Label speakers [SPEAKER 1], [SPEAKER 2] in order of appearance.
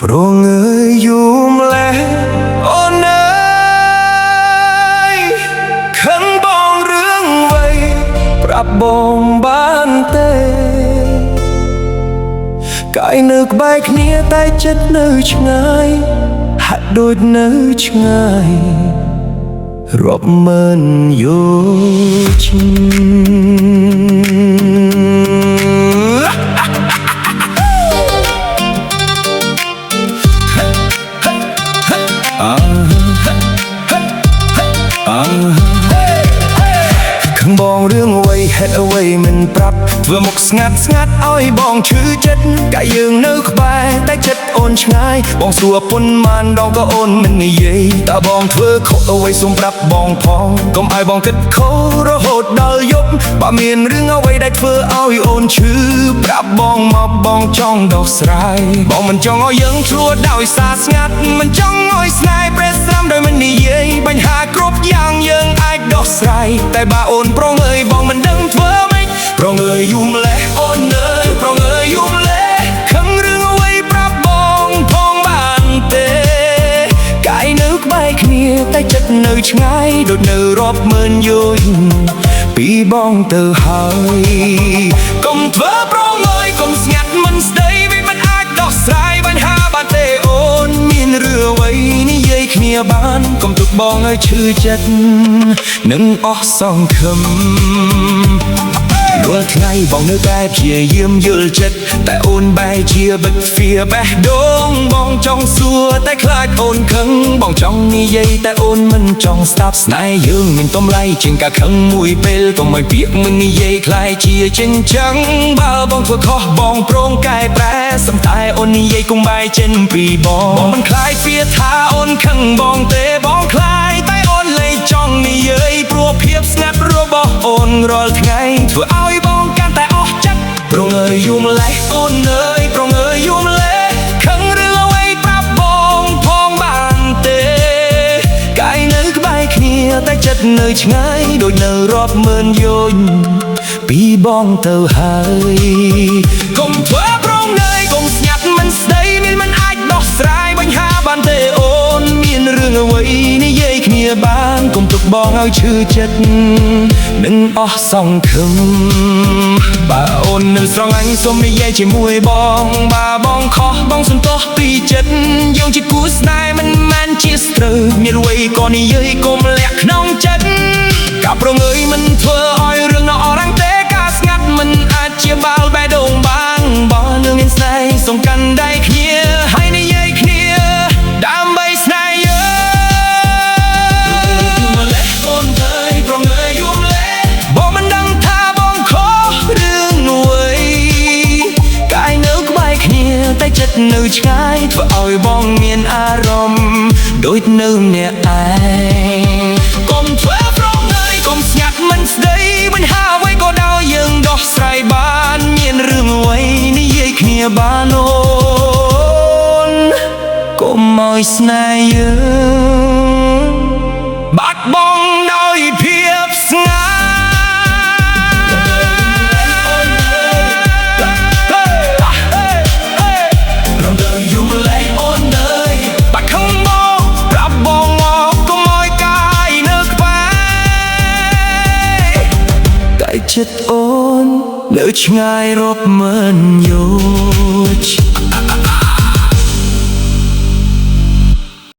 [SPEAKER 1] ព្រោះងើយយូរម្លេះអូនអើយខឹងបងរឿងអ្វីប្រាប់បងបានទេកាយនៅក្បែរគ្នាតែចិត្តនៅឆ្ងាយហាក់ដូចនៅឆ្ងាយរាប់ម៉ឺនយោឆ្នាំបងរឿងអ្វីហេតុអ្វីមិនប្រាប់ធ្វើមុខស្ងាត់ឲ្យបងឈឺចិត្តកាយយើងនៅក្បែរតែចិត្តអូនឆ្ងាយបងសួរប៉ុន្មានដងក៏អូនមិននិយាយតើបងធ្វើខុសអ្វីសូមប្រាប់បងផងកុំឲ្យបងគិតខុសរហូតដល់យប់បើមានរឿងអ្វីដែលធ្វើឲ្យអូនឈឺប្រាប់បងមកបងចង់ដោះស្រាយបងមិនចង់ឲ្យយើងឆ្លោះដោយសារស្ងាត់មិនចង់ឲ្យស្នេហ៍ប្រេះស្រាំដោយមិននិយាយបញ្ហាគ្រប់យ៉ាងយើងអាចដោះស្រាយតែបើអូនប្រងើយបងមិនដឹងធ្វើម៉េចប្រងើយយូរម្លេះអូនអើយប្រងើយយូរម្លេះខឹងរឿងអ្វីប្រាប់បងផងបានទេកាយនៅក្បែរគ្នាតែចិត្តនៅឆ្ងាយដូចនៅរាប់ម៉ឺនយោជពីបងទៅហើយកុំធ្វើប្រងើយកុំស្ងាត់មិនស្ដីវាមិនអាចដោះស្រាយបញ្ហាបានទេអូនមានរឿងអ្វីនិយាយគ្នាបានកុំទុកបងឲ្យឈឺចិត្តនឹងអស់សង្ឃឹមរាល់ថ្ងៃបងនៅតែព្យាយាមយល់ចិត្តតែអូនបែរជាបិទទ្វារបេះដូងបងចង់សួរតែខ្លាចអូនខឹងបងចង់និយាយតែអូនមិនចង់ស្ដាប់ស្នេហ៍យើងមានតម្លៃជាងការខឹងមួយពេលកុំឲ្យពាក្យមិននិយាយខ្លាយជាចិញ្ចឹងបើបងធ្វើខុសបងព្រមកែប្រែសំតែអូននិយាយកុំបែរចេញពីបងមិនខ្លាយពីថាអូនខឹងបងទេបងខ្លាយតែអូនលែងចង់និយាយព្រោះភាពស្ងាត់របស់អូនរាល់ថ្ងៃធ្វើឲ្យបងកាន់តែអស់ចិត្តប្រងើយយូរម្លេះអូនអើយប្រងើយយូរម្លេះខឹងរឿងអ្វីប្រាប់បងផងបានទេកាយនៅក្បែរគ្នាតែចិត្តនៅឆ្ងាយដូចនៅរាប់ម៉ឺនយោជពីបងទៅហើយកុំធ្វើប្រងើយកុំស្ងាត់មិនស្ដីមិនអាចដោះស្រាយបញ្ហាបានទេអូនមានរឿងអ្វីនិយាយគ្នាបានកុំទុកបងឲ្យឈឺចិត្តនឹងអស់សង្ឃឹមបើអូននៅស្រងអញសូមនិយាយជាមួយបងបើបងខុសបងសុំទោសពីចិត្តយើងជាគូស្នេហ៍មិនមែនជាស្ត្រូវមានអ្វីក៏និយាយកុំលាក់ក្នុងចិត្តការប្រងើយមិនធ្វើឲ្យរឿងនៅអរ៉ាំងទេការស្ងាត់មិនអាចជាបាល់បេះដូងបានបើនឹងមានស្នេហ៍សូមកាន់ដៃគ្នាហើយនិយាយគ្នាដើម្បីស្នេហ៍យើងអូនអើយប្រងើយយូរម្លេះបងមិនដឹងថាបងខុសរឿងអ្វីកាយនៅក្បែរគ្នាតែចិត្តនៅឆ្ងាយធ្វើឲ្យបងមានអារម្មណ៍ដូចនៅម្នាក់ឯងកុំធ្វើប្រងើយកុំស្ងាត់មិនស្ដីបញ្ហាអ្វីក៏ដោយយើងដោះស្រាយបានមានរឿងអ្វីនិយាយគ្នាបានអូនកុំឲ្យស្នេហ៍យើងបាត់បង់ដោយភាពស្ងាត់រំលឹកយូរម្លេះអូនអើយបាត់ខំបងប្រាប់បងមកកុំឲ្យកាយនៅក្បែរតែចិត្តអូននៅឆ្ងាយរាប់ម៉ឺនយោជ